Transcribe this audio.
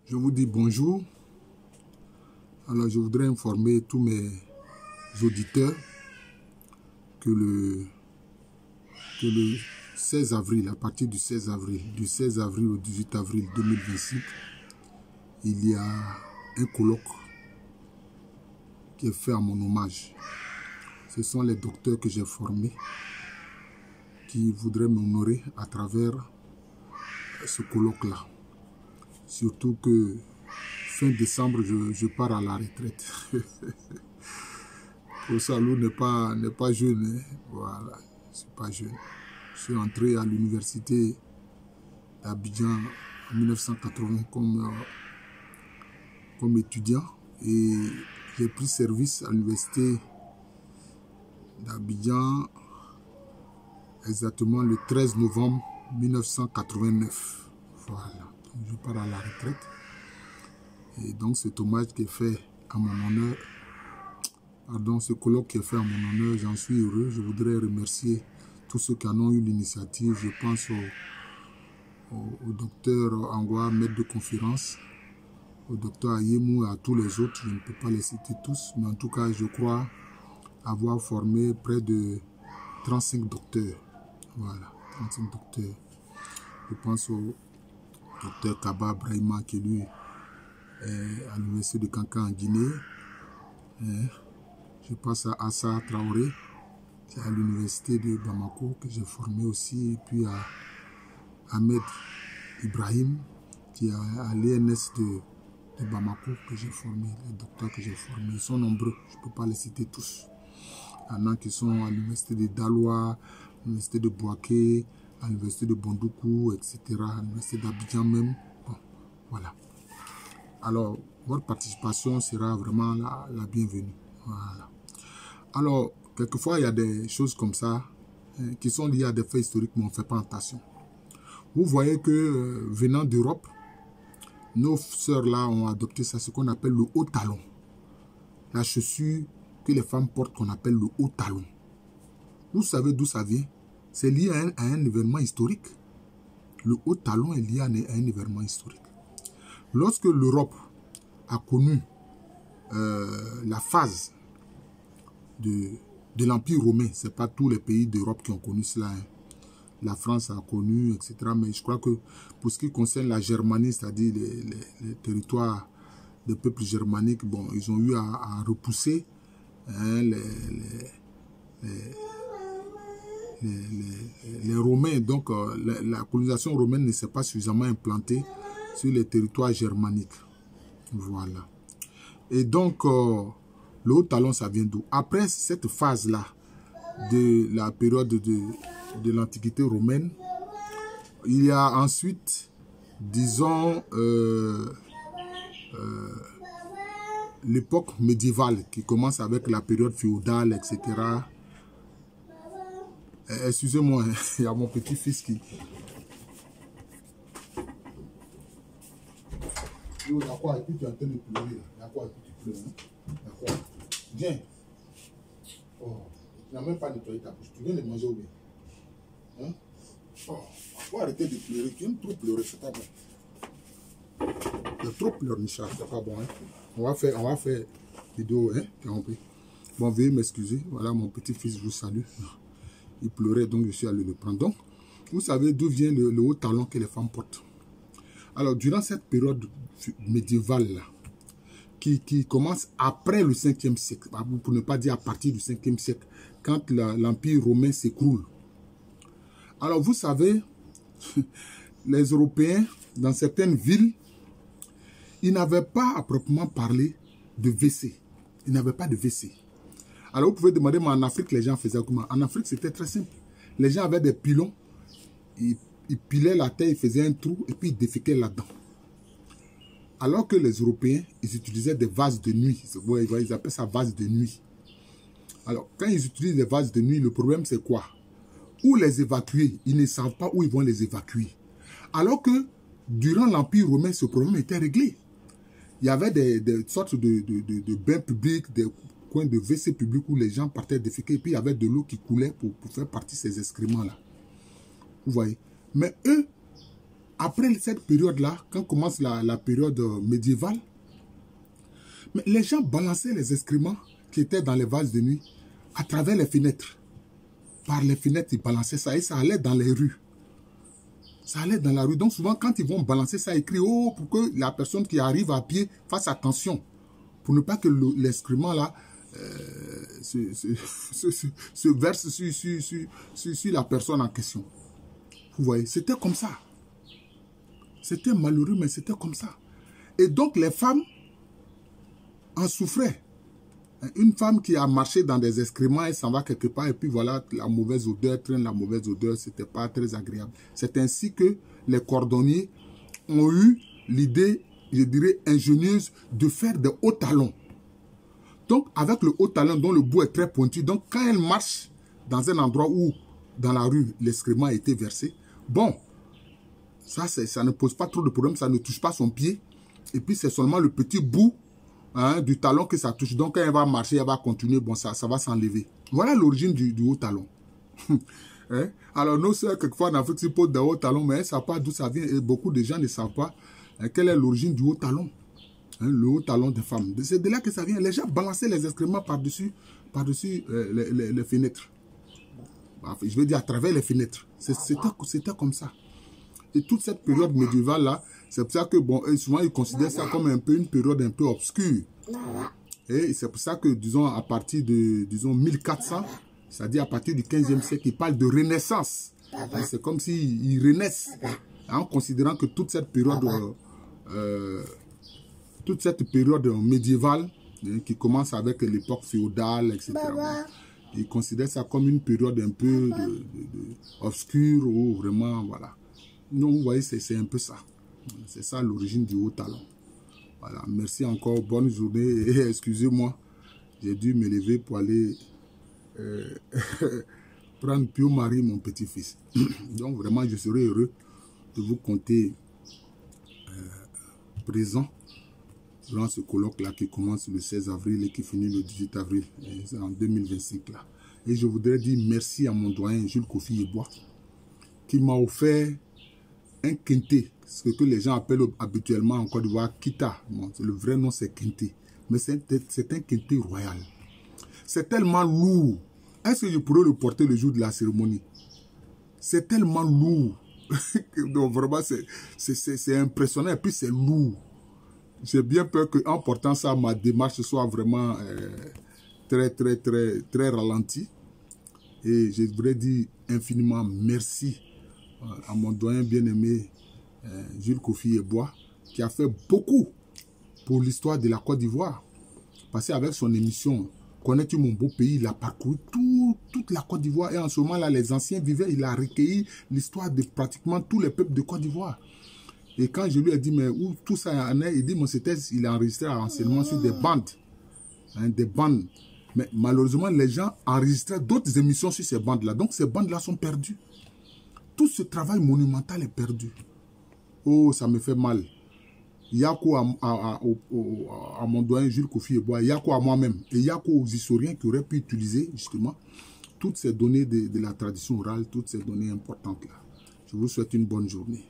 Je vous dis bonjour. Alors, je voudrais informer tous mes auditeurs que le 16 avril, à partir du 16 avril au 18 avril 2025, il y a un colloque qui est fait à mon hommage. Ce sont les docteurs que j'ai formés qui voudraient m'honorer à travers ce colloque-là. Surtout que fin décembre, je pars à la retraite. Pour ça, l'eau n'est pas jeune. Hein. Voilà, je suis pas jeune. Je suis entré à l'université d'Abidjan en 1980 comme étudiant et j'ai pris service à l'université d'Abidjan exactement le 13 novembre 1989. Voilà, donc je pars à la retraite. Et donc cet hommage qui est fait à mon honneur, pardon, ce colloque qui est fait à mon honneur, j'en suis heureux. Je voudrais remercier tous ceux qui en ont eu l'initiative. Je pense au docteur Angwa, maître de conférence, au docteur Ayemou et à tous les autres. Je ne peux pas les citer tous, mais en tout cas, je crois avoir formé près de 35 docteurs. Voilà, 35 docteurs. Je pense au docteur Kaba Brahima qui lui est à l'université de Kankan en Guinée. Je pense à Assa Traoré, qui est à l'université de Bamako, que j'ai formé aussi, et puis à Ahmed Ibrahim, qui est à l'ENS de Bamako, que j'ai formé, les docteurs que j'ai formés. Ils sont nombreux, je ne peux pas les citer tous. Il y en a qui sont à l'université de Daloa, à l'université de Bouaké, à l'université de Bondoukou, etc., à l'université d'Abidjan même. Bon, voilà. Alors, votre participation sera vraiment la bienvenue. Voilà. Alors, quelquefois, il y a des choses comme ça qui sont liées à des faits historiques, mais on ne fait pas attention. Vous voyez que venant d'Europe, nos sœurs-là ont adopté ça, ce qu'on appelle le haut talon. La chaussure que les femmes portent qu'on appelle le haut talon. Vous savez d'où ça vient? C'est lié à un événement historique. Le haut talon est lié à un événement historique. Lorsque l'Europe a connu la phase de l'Empire romain, ce n'est pas tous les pays d'Europe qui ont connu cela. Hein. La France a connu, etc. Mais je crois que pour ce qui concerne la Germanie, c'est-à-dire les territoires des peuples germaniques, bon, ils ont eu à repousser hein, les Romains. Donc, la colonisation romaine ne s'est pas suffisamment implantée sur les territoires germaniques. Voilà. Et donc, le haut talon, ça vient d'où? Après cette phase-là, de la période de l'Antiquité romaine, il y a ensuite, disons, l'époque médiévale qui commence avec la période féodale, etc. Excusez-moi, il y a mon petit-fils qui... Yo, d'accord, et puis tu es en train de pleurer. D'accord, et puis tu pleures. Hein? D'accord. Viens. Oh, tu n'as même pas nettoyé ta bouche. Tu viens de manger ou bien? Hein? Oh, faut arrêter de pleurer. Tu aimes trop pleurer, c'est pas bon. Tu as trop pleuré, Michel, c'est pas bon. Hein? On va faire vidéo, hein? Tu as compris? Bon, veuillez m'excuser. Voilà, mon petit-fils vous salue. Il pleurait, donc je suis allé le prendre. Donc, vous savez d'où vient le haut talon que les femmes portent. Alors, durant cette période médiévale-là, qui commence après le 5e siècle, pour ne pas dire à partir du 5e siècle, quand l'Empire romain s'écroule. Alors, vous savez, les Européens, dans certaines villes, ils n'avaient pas à proprement parler de WC. Ils n'avaient pas de WC. Alors, vous pouvez demander, mais en Afrique, les gens faisaient comment? En Afrique, c'était très simple. Les gens avaient des pilons, ils pilaient la terre, ils faisaient un trou, et puis ils déféquaient là-dedans. Alors que les Européens, ils utilisaient des vases de nuit. Ils appellent ça vases de nuit. Alors, quand ils utilisent des vases de nuit, le problème c'est quoi? Où les évacuer? Ils ne savent pas où ils vont les évacuer. Alors que, durant l'Empire romain, ce problème était réglé. Il y avait des sortes de bains publics, des coins de WC publics où les gens partaient déféquer, et puis il y avait de l'eau qui coulait pour faire partie de ces excréments-là. Vous voyez? Mais eux, après cette période-là, quand commence la période médiévale, mais les gens balançaient les excréments qui étaient dans les vases de nuit à travers les fenêtres. Par les fenêtres, ils balançaient ça et ça allait dans les rues. Ça allait dans la rue. Donc souvent, quand ils vont balancer ça, ils crient « Oh !» pour que la personne qui arrive à pied fasse attention. Pour ne pas que l'excrément là se verse sur la personne en question. Vous voyez, c'était comme ça. C'était malheureux, mais c'était comme ça. Et donc les femmes en souffraient. Une femme qui a marché dans des excréments, elle s'en va quelque part et puis voilà, la mauvaise odeur, traîne la mauvaise odeur, c'était pas très agréable. C'est ainsi que les cordonniers ont eu l'idée, je dirais, ingénieuse de faire des hauts talons. Donc, avec le haut talon dont le bout est très pointu, donc quand elle marche dans un endroit où, dans la rue, l'excrément a été versé, bon, ça ne pose pas trop de problème, ça ne touche pas son pied. Et puis, c'est seulement le petit bout du talon que ça touche. Donc, quand elle va marcher, elle va continuer, bon, ça va s'enlever. Voilà l'origine du haut talon. Hein? Alors, nos soeurs, quelquefois, en Afrique, ils posent des hauts talons, mais elles ne savent pas d'où ça vient. Et beaucoup de gens ne savent pas quelle est l'origine du haut talon. Hein, le haut talon des femmes. C'est de là que ça vient. Les gens balançaient les excréments par-dessus les fenêtres. Enfin, je veux dire à travers les fenêtres. C'était comme ça. Et toute cette période médiévale-là, c'est pour ça que, bon, souvent, ils considèrent ça comme une période un peu obscure. Et c'est pour ça que, disons, à partir de, disons, 1400, c'est-à-dire à partir du 15e siècle, ils parlent de renaissance. C'est comme s'ils renaissent, en considérant que toute cette période médiévale, qui commence avec l'époque féodale, etc., ils considèrent ça comme une période un peu obscure, ou vraiment, voilà. Donc, vous voyez, c'est un peu ça. C'est ça l'origine du haut talon. Voilà, merci encore, bonne journée et excusez-moi, j'ai dû me lever pour aller prendre Pio Marie, mon petit-fils. Donc vraiment, je serai heureux de vous compter présent durant ce colloque-là qui commence le 16 avril et qui finit le 18 avril, en 2025 là. Et je voudrais dire merci à mon doyen Jules Kofi Yeboah qui m'a offert un quinté, ce que les gens appellent habituellement en Côte d'Ivoire kita. Bon, le vrai nom c'est quinté, mais c'est un quinté royal. C'est tellement lourd. Est-ce que je pourrais le porter le jour de la cérémonie? C'est tellement lourd. Donc vraiment c'est impressionnant et puis c'est lourd. J'ai bien peur qu'en portant ça, ma démarche soit vraiment très ralentie. Et je voudrais dire infiniment merci à mon doyen bien-aimé Jules Kofi Yeboah, qui a fait beaucoup pour l'histoire de la Côte d'Ivoire. Parce qu'avec son émission Connais-tu mon beau pays, il a parcouru toute la Côte d'Ivoire. Et en ce moment-là, les anciens vivaient, il a recueilli l'histoire de pratiquement tous les peuples de Côte d'Ivoire. Et quand je lui ai dit, mais où tout ça en est, il dit, mon il a enregistré un renseignement sur des bandes. Hein, des bandes. Mais malheureusement, les gens enregistraient d'autres émissions sur ces bandes-là. Donc ces bandes-là sont perdues. Tout ce travail monumental est perdu. Oh, ça me fait mal. Yako à mon doyen Jules Kofi Yeboah, Yako à moi-même, et Yako aux historiens qui auraient pu utiliser justement toutes ces données de la tradition orale, toutes ces données importantes-là. Je vous souhaite une bonne journée.